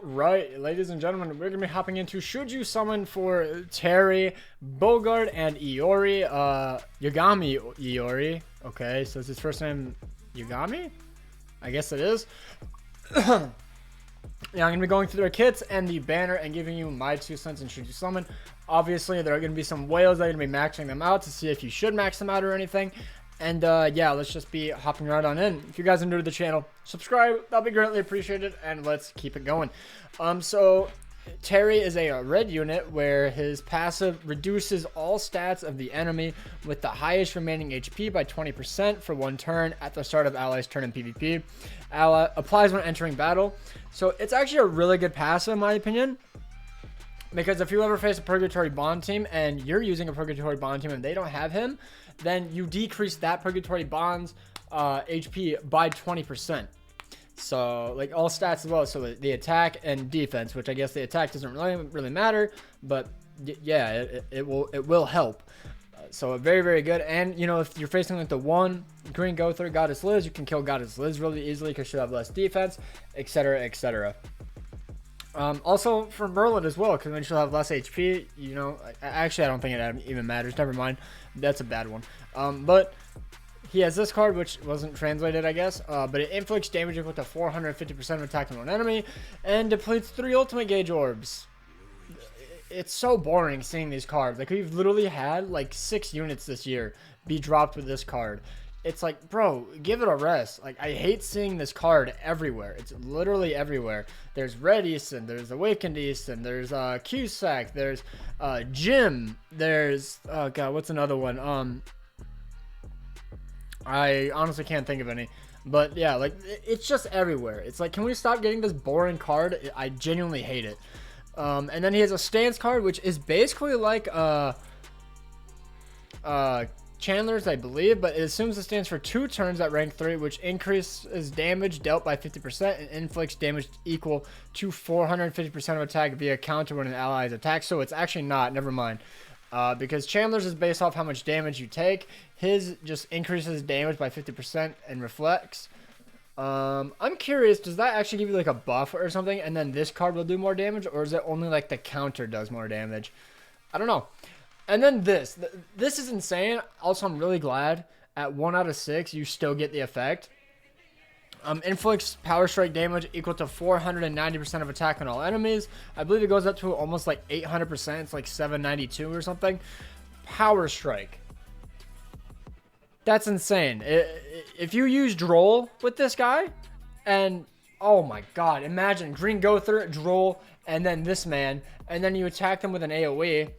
Alright, ladies and gentlemen, we're going to be hopping into should you summon for Terry, Bogart, and Iori. Yagami Iori. Okay, so is his first name Yagami? I guess it is. Yeah, I'm going to be going through their kits and the banner and giving you my 2 cents in should you summon. Obviously, there are going to be some whales that are going to be maxing them out to see if you should max them out or anything. And yeah, let's just be hopping right on in. If you guys are new to the channel, subscribe. That'll be greatly appreciated. And let's keep it going. So Terry is a red unit where his passive reduces all stats of the enemy with the highest remaining HP by 20% for 1 turn at the start of ally's turn in PvP. Ally applies when entering battle. So it's actually a really good passive in my opinion. Because if you ever face a Purgatory Bond team and you're using a Purgatory Bond team and they don't have him, then you decrease that Purgatory Bond's HP by 20%. So, like, all stats as well. So, the attack and defense, which I guess the attack doesn't really matter. But, yeah, it will help. So, very, very good. And, you know, if you're facing, like, the 1 green Gothar Goddess Liz, you can kill Goddess Liz really easily because she'll have less defense, etc., etc. Also for Merlin as well, because then she'll have less HP, you know. Actually, I don't think it even matters. Never mind. That's a bad one. But he has this card, which wasn't translated, I guess. But it inflicts damage equal to 450% of attack on one enemy and depletes 3 ultimate gauge orbs. It's so boring seeing these cards. Like, we've literally had like 6 units this year be dropped with this card. It's like, bro, give it a rest. Like, I hate seeing this card everywhere. It's literally everywhere. There's Red Easton, there's Awakened Easton, there's Cusack, there's Jim, there's oh god, what's another one? I honestly can't think of any. But yeah, like, it's just everywhere. It's like, can we stop getting this boring card? I genuinely hate it. And then he has a stance card, which is basically like Chandler's, I believe, but it assumes it stands for 2 turns at rank 3, which increases damage dealt by 50% and inflicts damage equal to 450% of attack via counter when an ally is attacked. So it's actually not, never mind. Because Chandler's is based off how much damage you take. His just increases damage by 50% and reflects. I'm curious, does that actually give you like a buff or something, and then this card will do more damage, or is it only like the counter does more damage? I don't know. And then this is insane. Also, I'm really glad at 1 out of 6 you still get the effect. Inflicts power strike damage equal to 490% of attack on all enemies. I believe it goes up to almost like 800%. It's like 792 or something. Power strike. That's insane. If you use Droll with this guy, and oh my god, imagine Green Gothar, Droll, and then this man, and then you attack them with an AoE.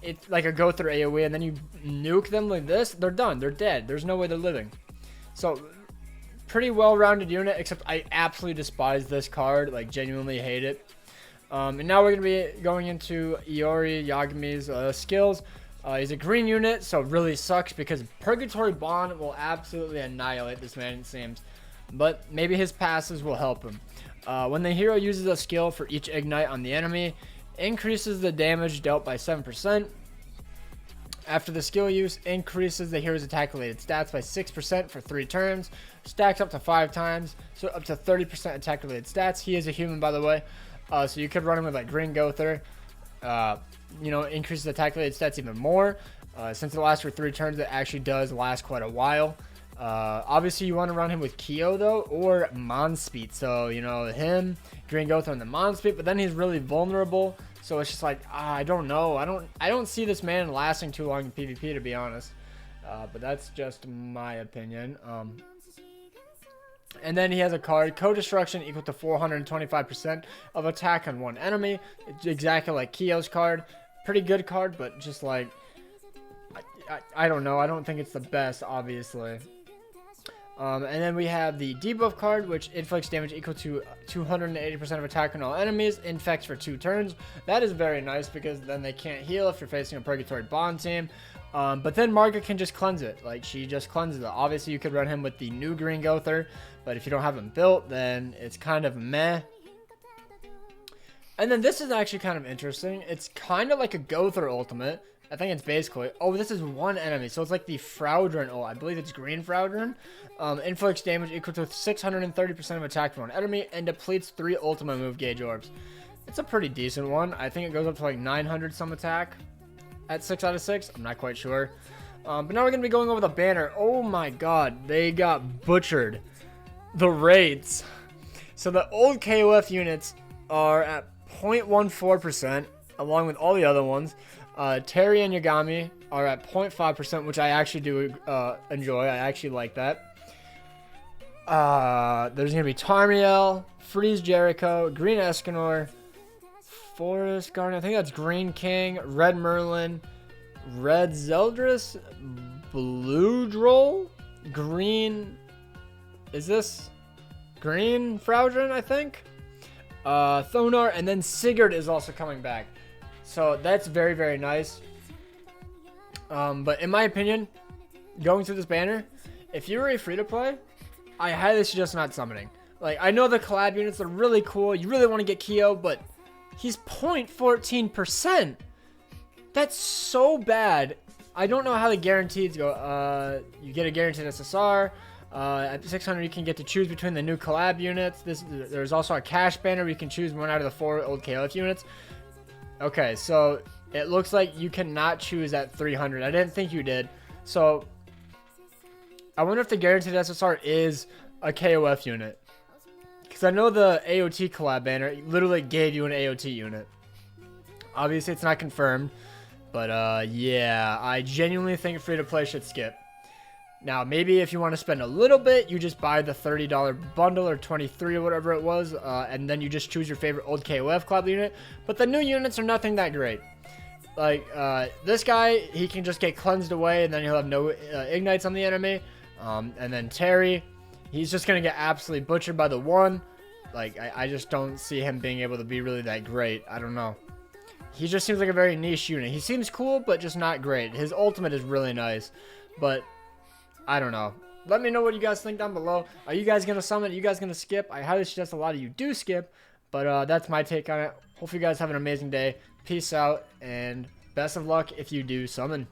It's like a Gothar AoE, and then you nuke them like this, they're done. They're dead. There's no way they're living. So, pretty well-rounded unit, except I absolutely despise this card. Like, genuinely hate it. And now we're going to be going into Iori Yagami's skills. He's a green unit, so it really sucks because Purgatory Bond will absolutely annihilate this man, it seems. But maybe his passes will help him. When the hero uses a skill for each ignite on the enemy, increases the damage dealt by 7%. After the skill use, increases the hero's attack related stats by 6% for 3 turns. Stacks up to 5 times, so up to 30% attack related stats. He is a human, by the way, so you could run him with like Green Gothar. You know, increases attack related stats even more. Since it lasts for 3 turns, it actually does last quite a while. Obviously you want to run him with Kyo though, or Monspeed. So, you know, him, Green Gothar, and the Monspeed, but then he's really vulnerable. So it's just like, I don't know. I don't see this man lasting too long in PvP, to be honest. But that's just my opinion. And then he has a card, Co-Destruction equal to 425% of attack on one enemy. It's exactly like Kyo's card. Pretty good card, but just like, I don't know. I don't think it's the best, obviously. And then we have the debuff card, which inflicts damage equal to 280% of attack on all enemies, infects for 2 turns. That is very nice because then they can't heal if you're facing a Purgatory Bond team. But then Marga can just cleanse it. Like, she just cleanses it. Obviously, you could run him with the new Green Gothar, but if you don't have him built, then it's kind of meh. And then this is actually kind of interesting. It's kind of like a Gothar ultimate, I think it's basically... Oh, this is one enemy. So it's like the Fraudrin. Oh, I believe it's green Fraudrin. Inflicts damage equal to 630% of attack from one enemy and depletes 3 ultimate move gauge orbs. It's a pretty decent one. I think it goes up to like 900 some attack at 6 out of 6. I'm not quite sure. But now we're going to be going over the banner. Oh my god. They got butchered. The rates. So the old KOF units are at 0.14%, along with all the other ones. Terry and Yagami are at 0.5%, which I actually do enjoy. I actually like that. There's going to be Tarmiel, Freeze Jericho, Green Escanor, Forest Garden, I think that's Green King, Red Merlin, Red Zeldris, Blue Droll, Green... Is this Green Fraudrin, I think? Thonar, and then Sigurd is also coming back. So that's very, very nice. But in my opinion, going through this banner, if you're a free-to-play, I highly suggest not summoning. Like, I know the collab units are really cool. You really want to get Kyo, but he's 0.14%. That's so bad. I don't know how the guarantees go. You get a guaranteed SSR. At 600, you can get to choose between the new collab units. There's also a cash banner where you can choose one out of the 4 old KOF units. Okay, so it looks like you cannot choose at 300. I didn't think you did. So I wonder if the guaranteed SSR is a KOF unit. Because I know the AOT collab banner literally gave you an AOT unit. Obviously, it's not confirmed. But yeah, I genuinely think free-to-play should skip. Now, maybe if you want to spend a little bit, you just buy the $30 bundle or 23 or whatever it was, and then you just choose your favorite old KOF club unit. But the new units are nothing that great. Like, this guy, he can just get cleansed away, and then he'll have no ignites on the enemy. And then Terry, he's just going to get absolutely butchered by the 1. Like, I just don't see him being able to be really that great. I don't know. He just seems like a very niche unit. He seems cool, but just not great. His ultimate is really nice, but... I don't know. Let me know what you guys think down below. Are you guys going to summon? Are you guys going to skip? I highly suggest a lot of you do skip. But that's my take on it. Hopefully you guys have an amazing day. Peace out. And best of luck if you do summon.